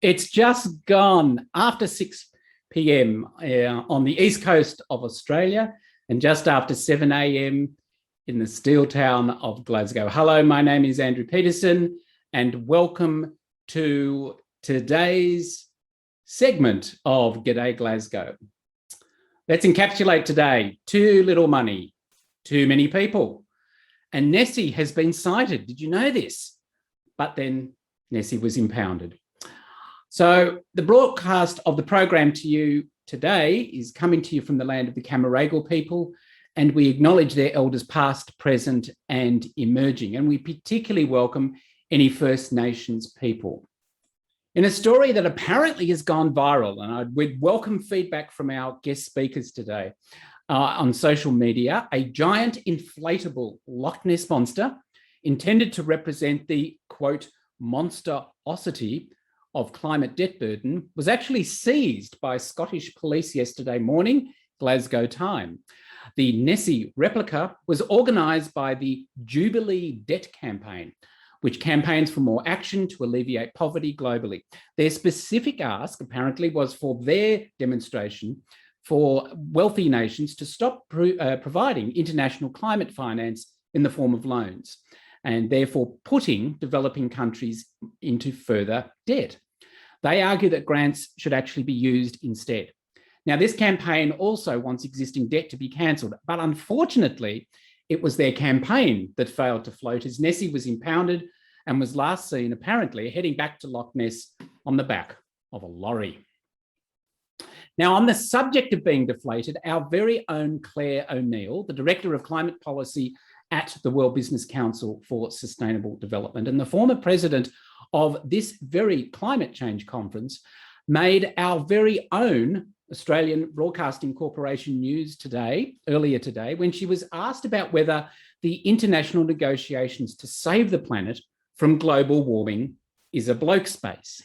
It's just gone after 6 p.m. On the east coast of Australia and just after 7 a.m. in the steel town of Glasgow. Hello, my name is Andrew Petersen and welcome to today's segment of G'day Glasgow. Let's encapsulate today. Too little money, too many people. And Nessie has been cited. Did you know this? But then Nessie was impounded. So the broadcast of the program to you today is coming to you from the land of the Camaragal people, and we acknowledge their elders past, present and emerging. And we particularly welcome any First Nations people. In a story that apparently has gone viral, and we'd welcome feedback from our guest speakers today on social media, a giant inflatable Loch Ness monster intended to represent the, quote, monstrosity of climate debt burden was actually seized by Scottish police yesterday morning, Glasgow time. The Nessie replica was organised by the Jubilee Debt Campaign, which campaigns for more action to alleviate poverty globally. Their specific ask, apparently, was for their demonstration for wealthy nations to stop providing international climate finance in the form of loans, and therefore putting developing countries into further debt. They argue that grants should actually be used instead. Now, this campaign also wants existing debt to be cancelled, but unfortunately, it was their campaign that failed to float as Nessie was impounded and was last seen apparently heading back to Loch Ness on the back of a lorry. Now, on the subject of being deflated, our very own Claire O'Neill, the Director of Climate Policy at the World Business Council for Sustainable Development and the former president of this very climate change conference, made our very own Australian Broadcasting Corporation news earlier today, when she was asked about whether the international negotiations to save the planet from global warming is a bloke space.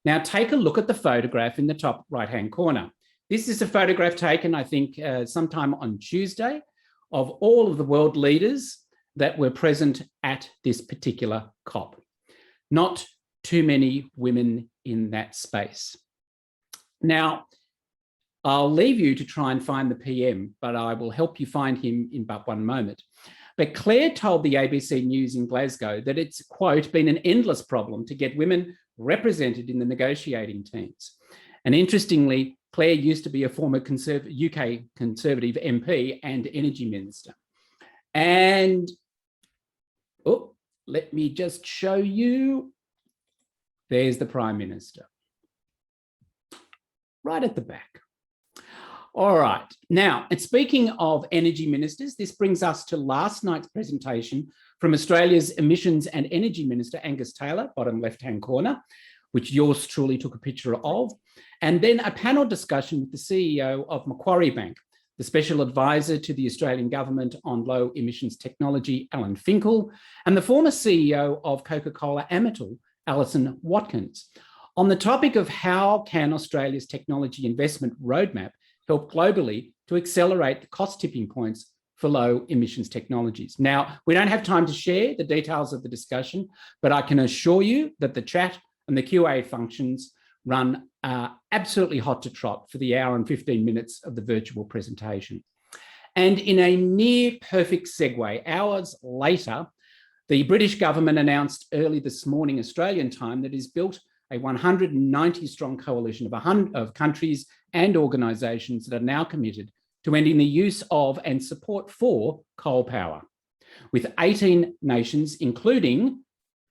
Now, take a look at the photograph in the top right-hand corner. This is a photograph taken, I think, sometime on Tuesday of all of the world leaders that were present at this particular COP. Not too many women in that space. Now, I'll leave you to try and find the PM, but I will help you find him in but one moment. But Claire told the ABC News in Glasgow that it's, quote, been an endless problem to get women represented in the negotiating teams. And interestingly, Claire used to be a former UK Conservative MP and Energy Minister. And, oh, let me just show you. There's the Prime Minister, right at the back. All right. Now, and speaking of energy ministers, this brings us to last night's presentation from Australia's Emissions and Energy Minister, Angus Taylor, bottom left-hand corner, which yours truly took a picture of, and then a panel discussion with the CEO of Macquarie Bank, the Special Advisor to the Australian Government on Low Emissions Technology, Alan Finkel, and the former CEO of Coca-Cola Amatil, Alison Watkins, on the topic of how can Australia's technology investment roadmap help globally to accelerate the cost tipping points for low emissions technologies. Now, we don't have time to share the details of the discussion, but I can assure you that the chat and the QA functions run absolutely hot to trot for the hour and 15 minutes of the virtual presentation. And in a near perfect segue, hours later, the British government announced early this morning Australian time that it's built a 190-strong coalition of countries and organisations that are now committed to ending the use of and support for coal power, with 18 nations, including,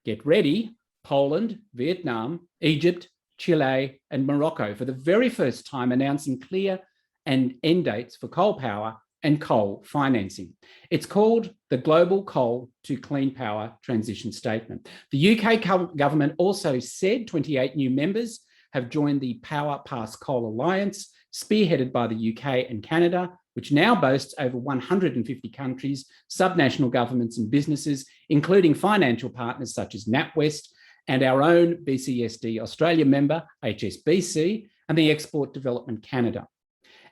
get ready, Poland, Vietnam, Egypt, Chile and Morocco, for the very first time announcing clear and end dates for coal power and coal financing. It's called the Global Coal to Clean Power Transition Statement. The UK government also said 28 new members have joined the Power Pass Coal Alliance, spearheaded by the UK and Canada, which now boasts over 150 countries, subnational governments and businesses, including financial partners such as NatWest and our own BCSDAustralia member, HSBC, and the Export Development Canada.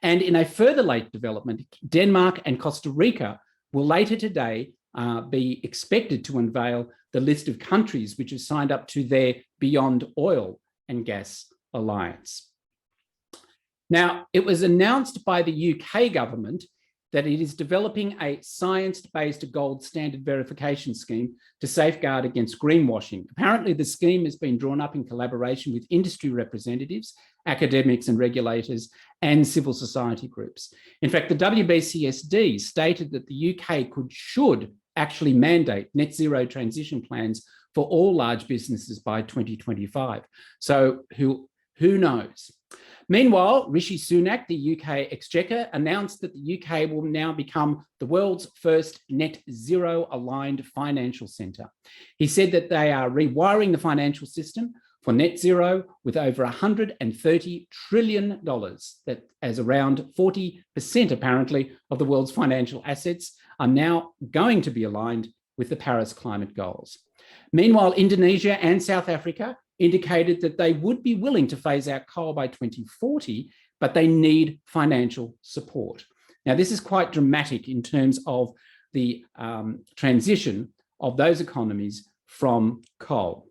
And in a further late development, Denmark and Costa Rica will later today be expected to unveil the list of countries which have signed up to their Beyond Oil and gas alliance. Now, it was announced by the UK government that it is developing a science-based gold standard verification scheme to safeguard against greenwashing. Apparently, the scheme has been drawn up in collaboration with industry representatives, academics and regulators, and civil society groups. In fact, the WBCSD stated that the UK should actually mandate net zero transition plans for all large businesses by 2025. So who knows? Meanwhile, Rishi Sunak, the UK Exchequer, announced that the UK will now become the world's first net zero aligned financial centre. He said that they are rewiring the financial system for net zero with over $130 trillion, that as around 40% apparently of the world's financial assets are now going to be aligned with the Paris climate goals. Meanwhile, Indonesia and South Africa indicated that they would be willing to phase out coal by 2040, but they need financial support. Now, this is quite dramatic in terms of the transition of those economies from coal.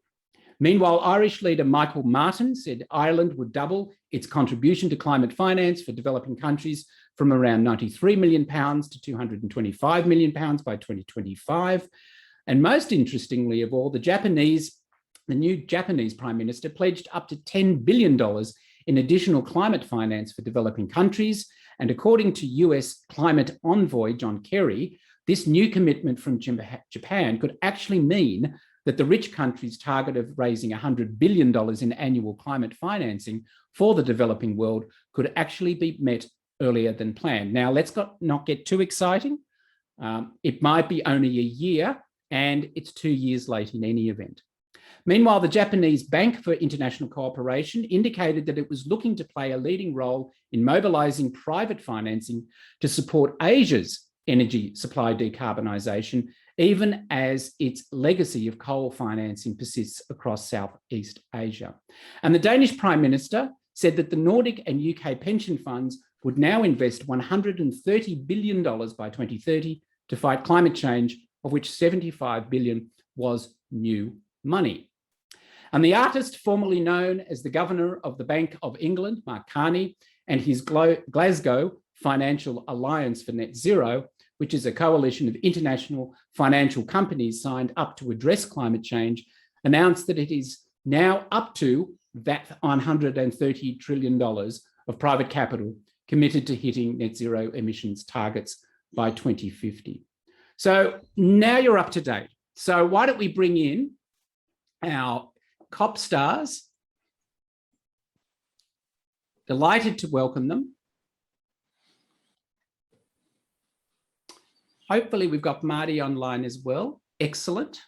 Meanwhile, Irish leader Michael Martin said Ireland would double its contribution to climate finance for developing countries from around £93 million to £225 million by 2025. And most interestingly of all, the new Japanese Prime Minister pledged up to $10 billion in additional climate finance for developing countries. And according to US climate envoy John Kerry, this new commitment from Japan could actually mean that the rich countries' target of raising $100 billion in annual climate financing for the developing world could actually be met earlier than planned. Now, let's not get too exciting. It might be only a year, and it's 2 years late in any event. Meanwhile, the Japanese Bank for International Cooperation indicated that it was looking to play a leading role in mobilising private financing to support Asia's energy supply decarbonisation, even as its legacy of coal financing persists across Southeast Asia. And the Danish Prime Minister said that the Nordic and UK pension funds would now invest $130 billion by 2030 to fight climate change, of which $75 billion was new money. And the artist formerly known as the Governor of the Bank of England, Mark Carney, and his Glasgow Financial Alliance for Net Zero, which is a coalition of international financial companies signed up to address climate change, announced that it is now up to that $130 trillion of private capital committed to hitting net zero emissions targets by 2050. So now you're up to date. So why don't we bring in our COP stars? Delighted to welcome them. Hopefully we've got Mardi online as well. Excellent.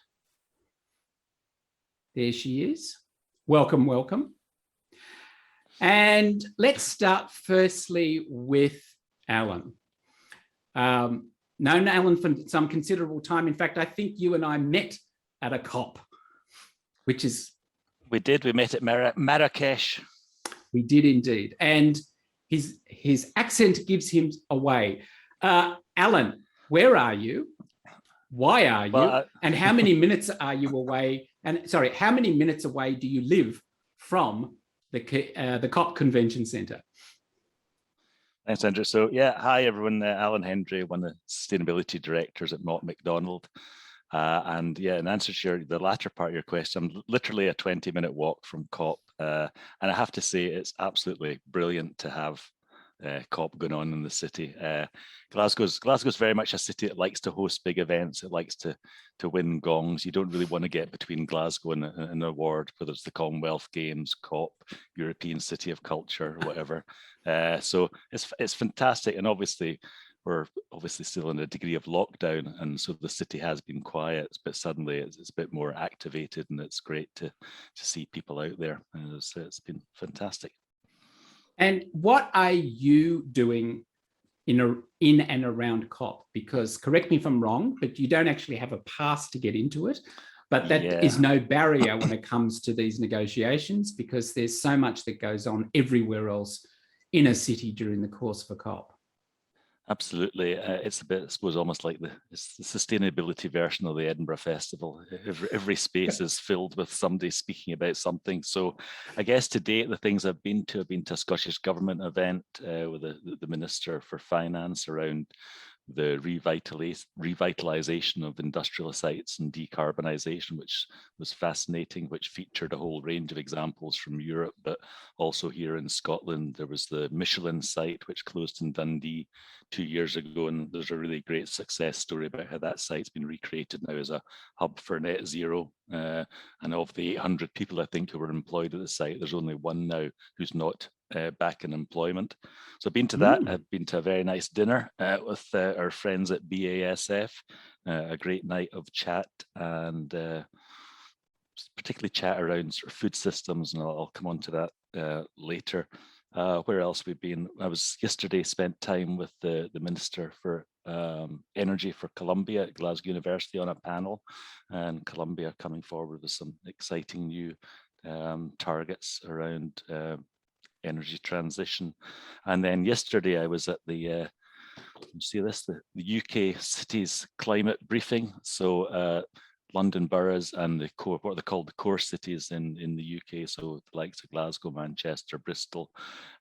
There she is. Welcome, welcome. And let's start firstly with Alan. Known Alan for some considerable time. In fact, I think you and I met at a COP, which is... We did. We met at Marrakesh. We did indeed. And his accent gives him away. Alan, where are you? Why are you? Well, and how many minutes are you away? And sorry, how many minutes away do you live from the COP Convention Centre? Thanks, Andrew. So yeah, hi everyone. Alan Hendry, one of the sustainability directors at Mott McDonald. And yeah, in answer to the latter part of your question, I'm literally a 20-minute walk from COP. And I have to say, it's absolutely brilliant to have COP going on in the city. Glasgow's very much a city that likes to host big events. It likes to win gongs. You don't really want to get between Glasgow and an award, whether it's the Commonwealth Games, COP, European City of Culture, or whatever. So it's fantastic. And obviously, we're still in a degree of lockdown, and so the city has been quiet, but suddenly it's a bit more activated, and it's great to see people out there. And it's been fantastic. And what are you doing in and around COP? Because correct me if I'm wrong, but you don't actually have a pass to get into it. But that is no barrier when it comes to these negotiations, because there's so much that goes on everywhere else in a city during the course of a COP. Absolutely. It's a bit, I suppose, almost like it's the sustainability version of the Edinburgh Festival. Every space is filled with somebody speaking about something. So I guess to date, the things I've been to a Scottish Government event with the Minister for Finance around the revitalisation of industrial sites and decarbonisation, which was fascinating, which featured a whole range of examples from Europe, but also here in Scotland. There was the Michelin site, which closed in Dundee 2 years ago, and there's a really great success story about how that site's been recreated now as a hub for net zero. And of the 800 people, I think, who were employed at the site, there's only one now who's not back in employment. So I've been to that. I've been to a very nice dinner with our friends at BASF, a great night of chat, and particularly chat around sort of food systems, and I'll come on to that later. Where else we've been? I was yesterday spent time with the Minister for Energy for Columbia at Glasgow University on a panel, and Columbia coming forward with some exciting new targets around energy transition. And then yesterday I was at the you see this, the UK cities climate briefing. So London boroughs and the core, what are they called, the core cities in the UK, so the likes of Glasgow, Manchester, Bristol,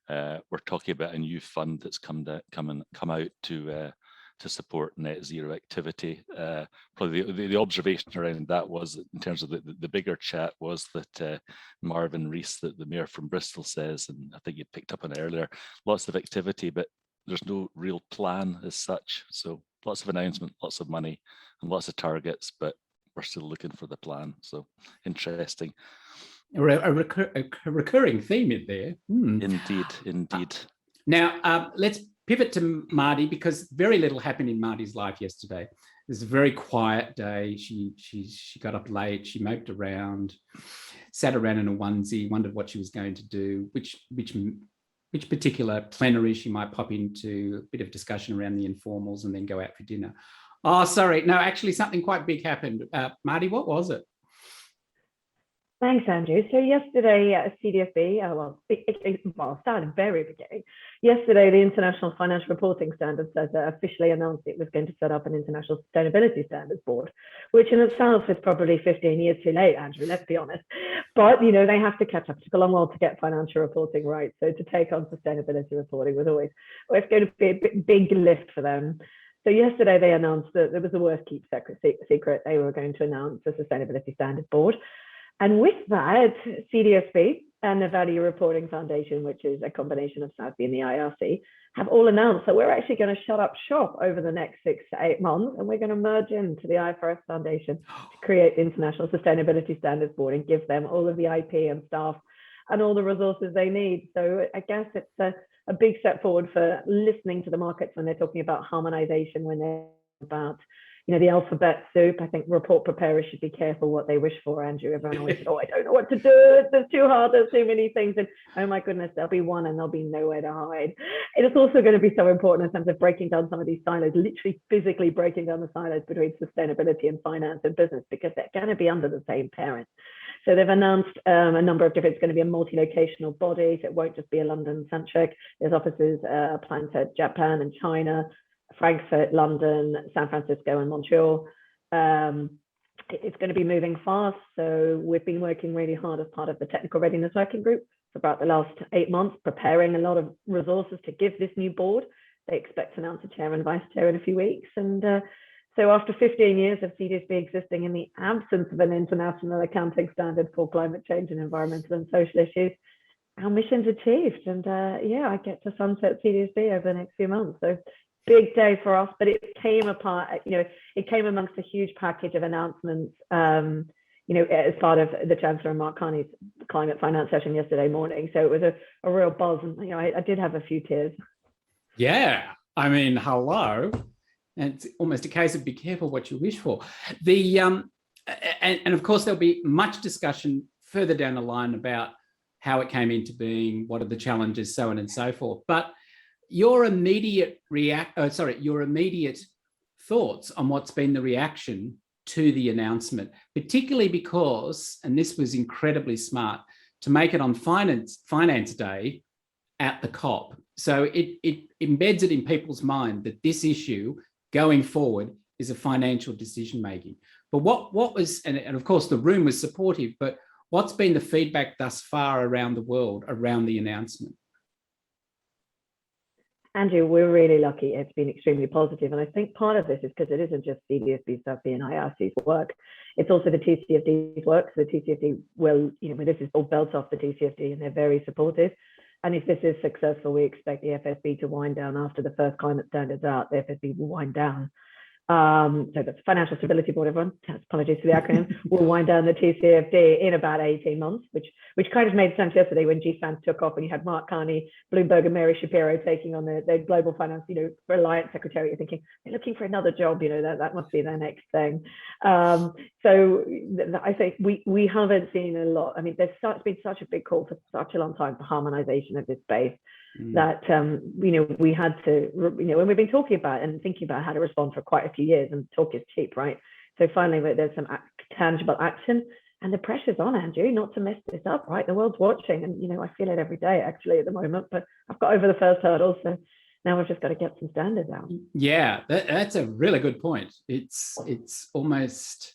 we're talking about a new fund that's come out to support net zero activity. Probably the observation around that was, in terms of the bigger chat, was that Marvin Rees, the mayor from Bristol, says, and I think you picked up on it earlier, lots of activity, but there's no real plan as such. So lots of announcement, lots of money, and lots of targets, but we're still looking for the plan. So interesting. A recurring theme in there. Indeed. Now, let's pivot to Mardi, because very little happened in Mardi's life yesterday. It was a very quiet day. She got up late, she moped around, sat around in a onesie, wondered what she was going to do, which particular plenary she might pop into, a bit of discussion around the informals, and then go out for dinner. Oh, sorry. No, actually something quite big happened. Mardi, what was it? Thanks, Andrew. So yesterday, CDSB, well, started very beginning. Yesterday, the International Financial Reporting Standards officially announced it was going to set up an International Sustainability Standards Board, which in itself is probably 15 years too late, Andrew, let's be honest. But, you know, they have to catch up. It took a long while to get financial reporting right. So to take on sustainability reporting was always going to be a big lift for them. So yesterday they announced that there was a worst kept secret. They were going to announce a Sustainability Standards Board. And with that, CDSB and the Value Reporting Foundation, which is a combination of SASB and the IRC, have all announced that we're actually going to shut up shop over the next 6 to 8 months, and we're going to merge into the IFRS Foundation to create the International Sustainability Standards Board and give them all of the IP and staff and all the resources they need. So I guess it's a big step forward for listening to the markets when they're talking about harmonization, when they're about, you know, the alphabet soup. I think report preparers should be careful what they wish for, Andrew. Everyone always says, oh, I don't know what to do. There's too hard. There's too many things. And oh my goodness, there'll be one and there'll be nowhere to hide. It is also going to be so important in terms of breaking down some of these silos, literally physically breaking down the silos between sustainability and finance and business, because they're going to be under the same parent. So they've announced a number of different, it's going to be a multi-locational body. So it won't just be a London-centric. There's offices planned to Japan and China, Frankfurt, London, San Francisco, and Montreal. It's going to be moving fast. So we've been working really hard as part of the Technical Readiness Working Group for about the last 8 months, preparing a lot of resources to give this new board. They expect to announce a chair and vice chair in a few weeks. And so after 15 years of CDSB existing in the absence of an international accounting standard for climate change and environmental and social issues, our mission's achieved. And yeah, I get to sunset CDSB over the next few months. So big day for us, but it came apart, you know, it came amongst a huge package of announcements, you know, as part of the Chancellor and Mark Carney's climate finance session yesterday morning. So it was a real buzz. And, you know, I did have a few tears. Yeah, I mean, hello. And it's almost a case of be careful what you wish for. The and of course there'll be much discussion further down the line about how it came into being, what are the challenges, so on and so forth. But your immediate thoughts on what's been the reaction to the announcement, particularly because, and this was incredibly smart, to make it on Finance Day at the COP. So it embeds it in people's mind that this issue going forward is a financial decision making. But what was, and of course the room was supportive, but what's been the feedback thus far around the world around the announcement? Andrew, we're really lucky. It's been extremely positive. And I think part of this is because it isn't just CDSB stuff and IRC's work. It's also the TCFD's work. So the TCFD will, this is all built off the TCFD and they're very supportive. And if this is successful, we expect the FSB to wind down after the first climate standards out. The FSB will wind down. So the Financial Stability Board, everyone, apologies for the acronym, will wind down the TCFD in about 18 months, which kind of made sense yesterday when GFANZ took off and you had Mark Carney, Bloomberg and Mary Shapiro taking on the global finance, Reliance Secretary. You're thinking, they're looking for another job, that must be their next thing. So I think we haven't seen a lot. I mean, it's been such a big call for such a long time for harmonization of this space. That we had to, when we've been talking about and thinking about how to respond for quite a few years, and talk is cheap, right? So finally there's some tangible action, and the pressure's on, Andrew, not to mess this up, right? The world's watching, and I feel it every day actually at the moment, but I've got over the first hurdle, so now we've just got to get some standards out. Yeah, that's a really good point. It's almost,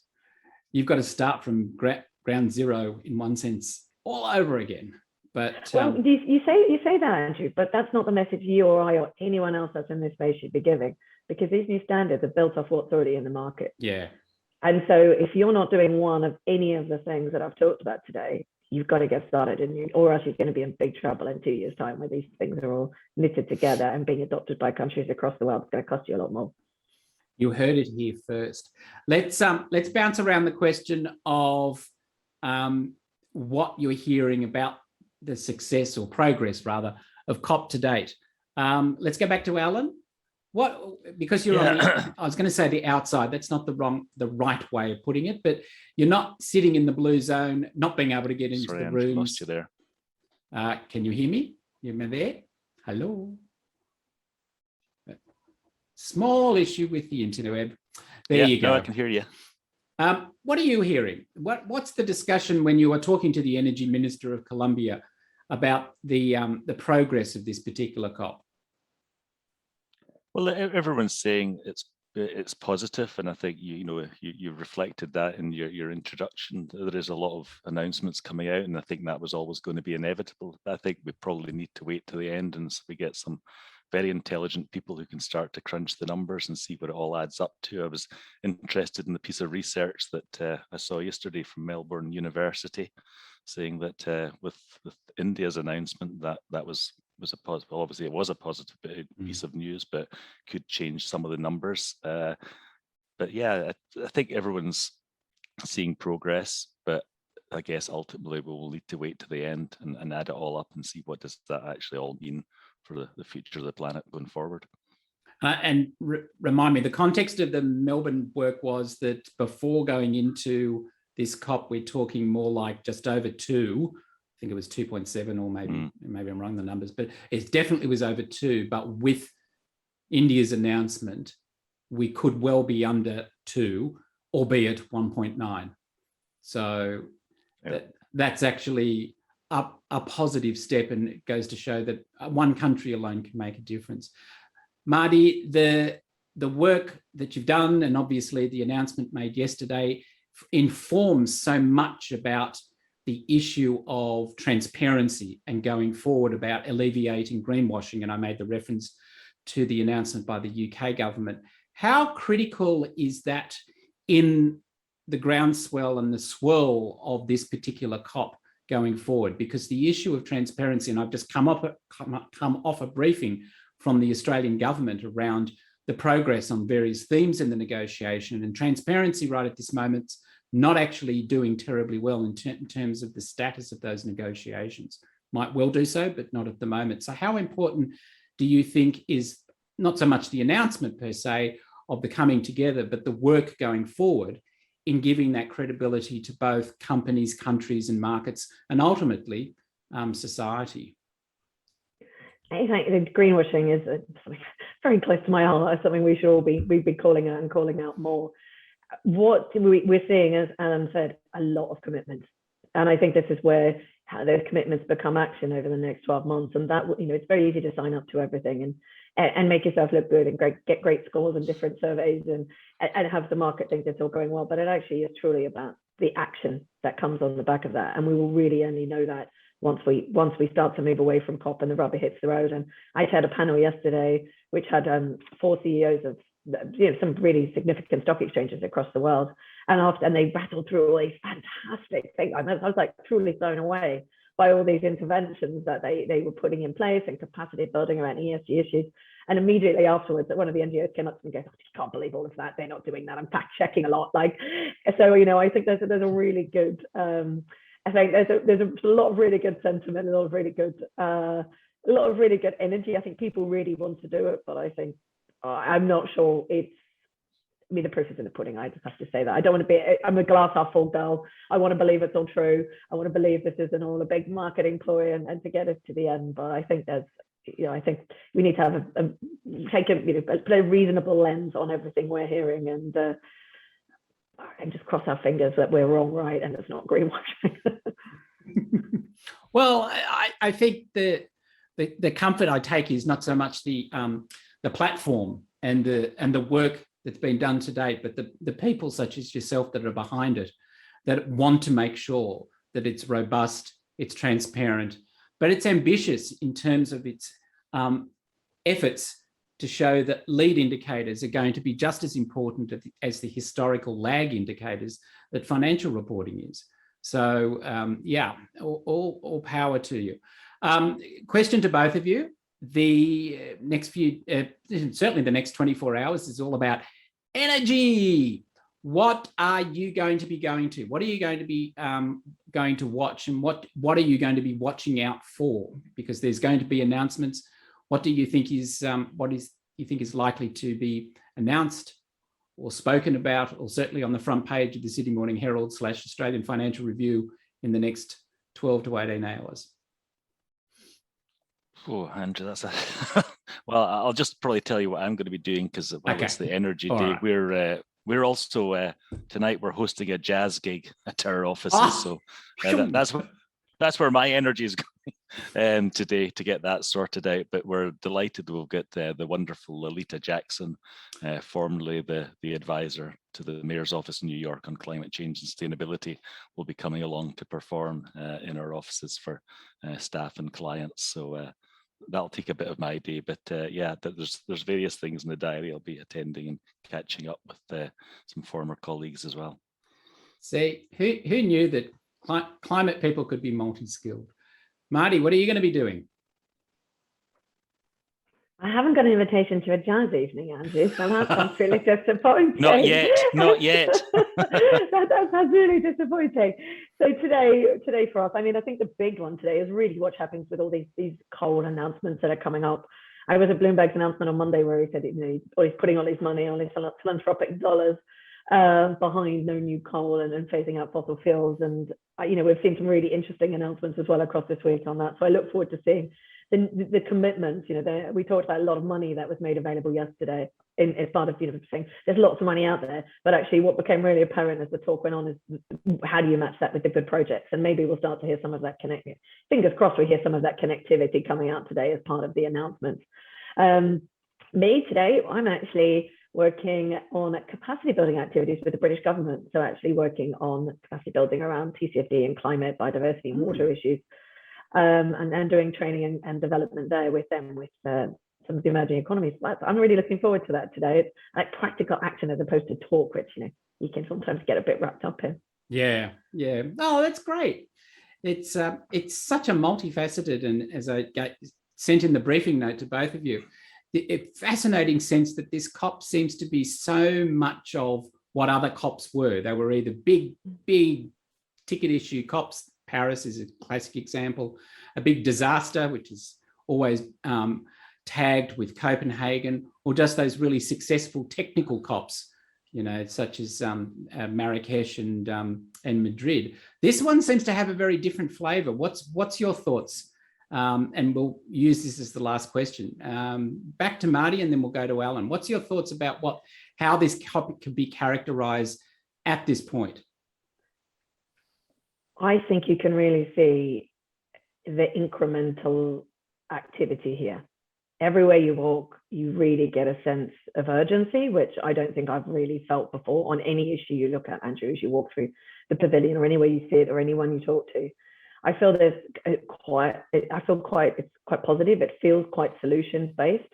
you've got to start from ground zero in one sense all over again. But well, you say that, Andrew, but that's not the message you or I or anyone else that's in this space should be giving, because these new standards are built off what's already in the market. Yeah. And so if you're not doing one of any of the things that I've talked about today, you've got to get started, or else you're going to be in big trouble in 2 years' time, where these things are all knitted together and being adopted by countries across the world. It's going to cost you a lot more. You heard it here first. Let's bounce around the question of what you're hearing about the success or progress rather of COP to date. Let's go back to Alan. Because you're on the, I was going to say the outside, that's not the right way of putting it, but you're not sitting in the blue zone, not being able to get into the rooms. Lost you there. Can you hear me? You there? Hello. Small issue with the internet. There you go. No, I can hear you. What are you hearing? What's the discussion when you are talking to the Energy Minister of Colombia about the progress of this particular COP? Well, everyone's saying it's positive, and I think you reflected that in your introduction. There is a lot of announcements coming out, and I think that was always going to be inevitable. I think we probably need to wait to the end, and so we get some very intelligent people who can start to crunch the numbers and see what it all adds up to. I was interested in the piece of research that I saw yesterday from Melbourne University, saying that with India's announcement, that was a positive. Well, obviously it was a positive piece of news, but could change some of the numbers. But yeah, I think everyone's seeing progress, but I guess ultimately we will need to wait to the end and add it all up and see what does that actually all mean for the future of the planet going forward. And remind me, the context of the Melbourne work was that before going into this COP, we're talking more like just over 2. I think it was 2.7, or maybe I'm wrong the numbers, but it definitely was over 2. But with India's announcement, we could well be under 2, albeit 1.9. So that's actually a positive step, and it goes to show that one country alone can make a difference. Mardi, the work that you've done, and obviously the announcement made yesterday, informs so much about the issue of transparency and going forward about alleviating greenwashing. And I made the reference to the announcement by the UK government. How critical is that in the groundswell and the swirl of this particular COP going forward? Because the issue of transparency, and I've just come off a briefing from the Australian government around the progress on various themes in the negotiation, and transparency right at this moment not actually doing terribly well in terms of the status of those negotiations. Might well do so, but not at the moment. So how important do you think is not so much the announcement per se of the coming together, but the work going forward in giving that credibility to both companies, countries and markets, and ultimately society? I think the greenwashing is something very close to my heart, something we should all be calling out and calling out more. What we're seeing, as Alan said, a lot of commitment. And I think this is where how those commitments become action over the next 12 months. And that, it's very easy to sign up to everything and make yourself look good and get great scores in different surveys and have the market think it's all going well. But it actually is truly about the action that comes on the back of that. And we will really only know that once we start to move away from COP and the rubber hits the road. And I had a panel yesterday which had 4 CEOs of some really significant stock exchanges across the world, and they rattled through all these fantastic things. I was like truly blown away by all these interventions that they were putting in place and capacity building around ESG issues. And immediately afterwards, one of the NGOs came up to me and goes, "I just can't believe all of that. They're not doing that. I'm fact checking a lot." So I think there's a really good. I think there's a lot of really good sentiment, a lot of really good energy. I think people really want to do it, but I think I'm not sure the proof is in the pudding. I just have to say that. I don't want to be, I'm a glass half full girl. I want to believe it's all true. I want to believe this isn't all a big marketing ploy and to get us to the end. But I think I think we need to have put a reasonable lens on everything we're hearing and just cross our fingers that we're wrong, right? And it's not greenwashing. Well, I think the comfort I take is not so much the platform and the work that's been done to date, but the people such as yourself that are behind it, that want to make sure that it's robust, it's transparent, but it's ambitious in terms of its efforts to show that lead indicators are going to be just as important as the historical lag indicators that financial reporting is. So all power to you. Question to both of you. The next few, certainly the next 24 hours is all about energy. What are you going to be going to? What are you going to be going to watch, and what are you going to be watching out for? Because there's going to be announcements. What do you think is you think is likely to be announced or spoken about, or certainly on the front page of the Sydney Morning Herald / Australian Financial Review in the next 12 to 18 hours? Oh, Andrew, that's well, I'll just probably tell you what I'm going to be doing because it's the energy day. Right. We're also tonight we're hosting a jazz gig at our offices, so that's where my energy is going today to get that sorted out. But we're delighted we'll get the wonderful Lolita Jackson, formerly the advisor to the Mayor's Office in New York on climate change and sustainability, will be coming along to perform in our offices for staff and clients. So that'll take a bit of my day, but there's various things in the diary I'll be attending and catching up with some former colleagues as well. See, who knew that climate people could be multi-skilled? Mardi, what are you going to be doing? I haven't got an invitation to a jazz evening, Andrew, so that's really disappointing. Not yet. That's really disappointing. So today for us, I think the big one today is really what happens with all these coal announcements that are coming up. I was at Bloomberg's announcement on Monday where he said, he's putting all his money, all his philanthropic dollars behind no new coal and phasing out fossil fuels. And, we've seen some really interesting announcements as well across this week on that. So I look forward to seeing the commitments. We talked about a lot of money that was made available yesterday as part of saying there's lots of money out there, but actually what became really apparent as the talk went on is how do you match that with the good projects? And maybe we'll start to hear some of that fingers crossed we hear some of that connectivity coming out today as part of the announcement. Me today, I'm actually working on capacity building activities with the British government. So actually working on capacity building around TCFD and climate, biodiversity and water issues. And doing training and development there with them, with some of the emerging economies. I'm really looking forward to that today. It's like practical action as opposed to talk, which you can sometimes get a bit wrapped up in. Yeah. Oh, that's great. It's such a multifaceted, and as I sent in the briefing note to both of you, the fascinating sense that this COP seems to be so much of what other COPs were. They were either big ticket issue COPs. Paris is a classic example, a big disaster, which is always tagged with Copenhagen, or just those really successful technical COPs, such as Marrakesh and Madrid. This one seems to have a very different flavor. What's your thoughts? And we'll use this as the last question. Back to Mardi, and then we'll go to Alan. What's your thoughts about how this COP can be characterized at this point? I think you can really see the incremental activity here. Everywhere you walk, you really get a sense of urgency, which I don't think I've really felt before on any issue you look at, Andrew, as you walk through the pavilion or anywhere you sit or anyone you talk to. I feel it's quite positive. It feels quite solutions based.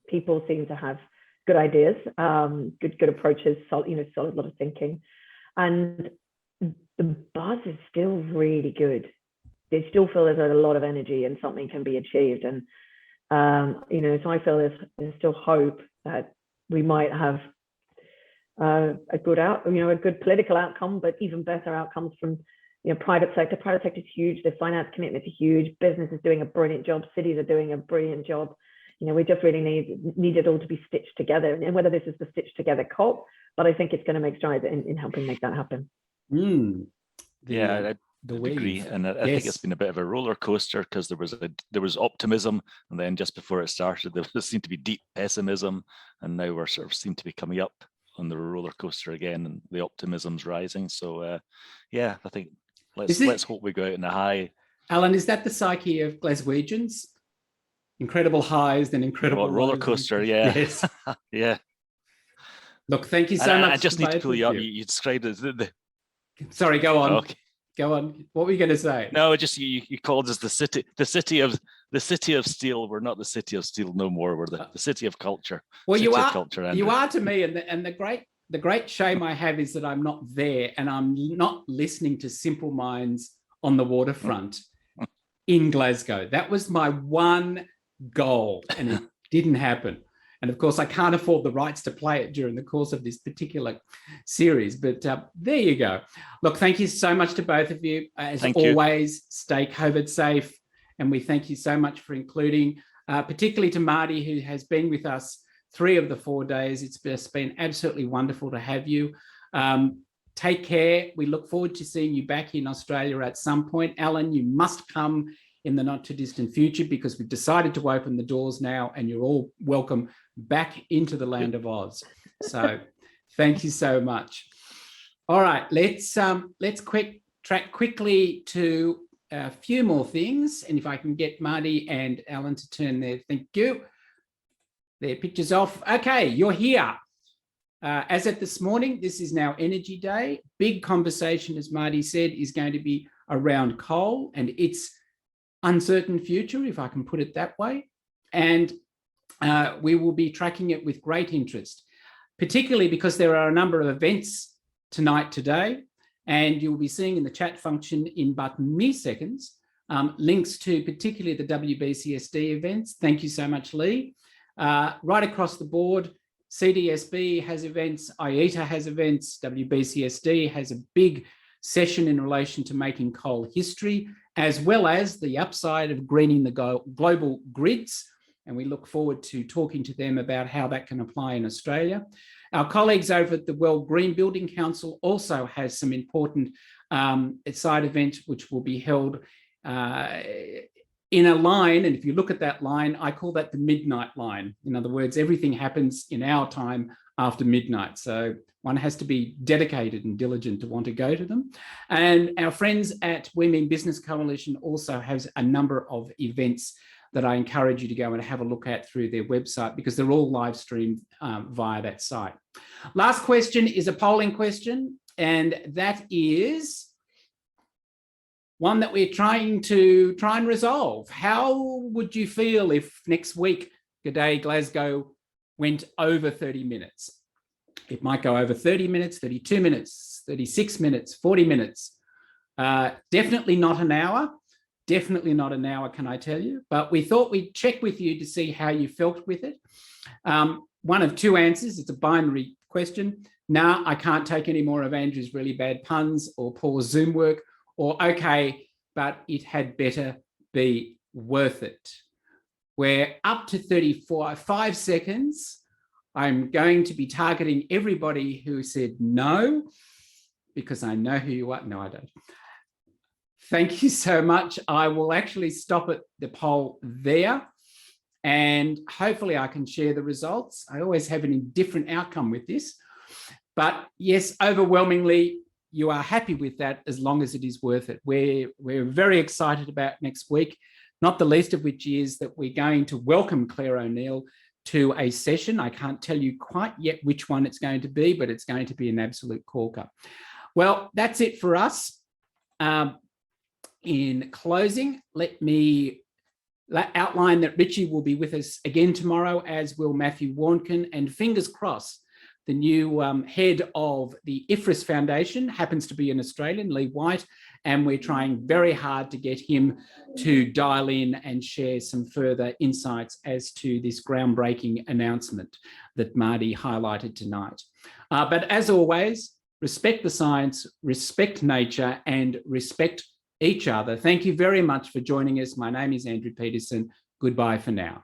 People seem to have good ideas, good approaches, solid lot of thinking, and the buzz is still really good. They still feel there's a lot of energy and something can be achieved. And so I feel there's still hope that we might have a good political outcome, but even better outcomes from private sector. Private sector is huge. The finance commitments are huge. Business is doing a brilliant job. Cities are doing a brilliant job. We just really need it all to be stitched together. And whether this is the stitched together COP, but I think it's going to make strides in helping make that happen. I agree, and I think it's been a bit of a roller coaster, because there was optimism, and then just before it started, there seemed to be deep pessimism, and now we're sort of seem to be coming up on the roller coaster again, and the optimism's rising. So I think let's hope we go out in a high. Alan, is that the psyche of Glaswegians? Incredible highs, then incredible roller coaster. Yeah. Yes. Yeah. Look, thank you so much. I just need to pull you up. You described it as Sorry, go on. Okay. Go on. What were you going to say? No, just you called us the city of steel. We're not the city of steel no more. We're the city of culture. Well, you are to me, and the great shame I have is that I'm not there, and I'm not listening to Simple Minds on the waterfront in Glasgow. That was my one goal, and it didn't happen. And of course, I can't afford the rights to play it during the course of this particular series. But there you go. Look, thank you so much to both of you. As always, stay COVID safe. And we thank you so much for including, particularly to Mardi, who has been with us 3 of the 4 days. It's just been absolutely wonderful to have you. Take care. We look forward to seeing you back in Australia at some point. Alan, you must come in the not too distant future, because we've decided to open the doors now, and you're all welcome back into the land of Oz. So thank you so much. All right, let's track quickly to a few more things. And if I can get Mardi and Alan to turn their pictures off. Okay, you're here. As at this morning, this is now Energy Day. Big conversation, as Mardi said, is going to be around coal and its uncertain future, if I can put it that way. And we will be tracking it with great interest, particularly because there are a number of events today, and you'll be seeing in the chat function in but milliseconds links to particularly the WBCSD events. Thank you so much, Lee. Right across the board, CDSB has events, IETA has events, WBCSD has a big session in relation to making coal history, as well as the upside of greening the global grids. And we look forward to talking to them about how that can apply in Australia. Our colleagues over at the World Green Building Council also has some important side events which will be held in a line. And if you look at that line, I call that the midnight line. In other words, everything happens in our time after midnight. So one has to be dedicated and diligent to want to go to them. And our friends at We Mean Business Coalition also has a number of events that I encourage you to go and have a look at through their website, because they're all live streamed via that site. Last question is a polling question, and that is one that we're trying and resolve. How would you feel if next week, G'day Glasgow, went over 30 minutes? It might go over 30 minutes, 32 minutes, 36 minutes, 40 minutes. Definitely not an hour. Definitely not an hour, can I tell you? But we thought we'd check with you to see how you felt with it. One of 2 answers. It's a binary question. No, I can't take any more of Andrew's really bad puns or poor Zoom work, or okay, but it had better be worth it. We're up to 5 seconds. I'm going to be targeting everybody who said no, because I know who you are. No, I don't. Thank you so much. I will actually stop at the poll there, and hopefully I can share the results. I always have an indifferent outcome with this, but yes, overwhelmingly, you are happy with that as long as it is worth it. We're very excited about next week, not the least of which is that we're going to welcome Claire O'Neill to a session. I can't tell you quite yet which one it's going to be, but it's going to be an absolute corker. Well, that's it for us. In closing, let me outline that Richie will be with us again tomorrow, as will Matthew Warnkin, and fingers crossed, the new head of the IFRS Foundation happens to be an Australian, Lee White, and we're trying very hard to get him to dial in and share some further insights as to this groundbreaking announcement that Mardi highlighted tonight. But as always, respect the science, respect nature, and respect each other. Thank you very much for joining us. My name is Andrew Petersen. Goodbye for now.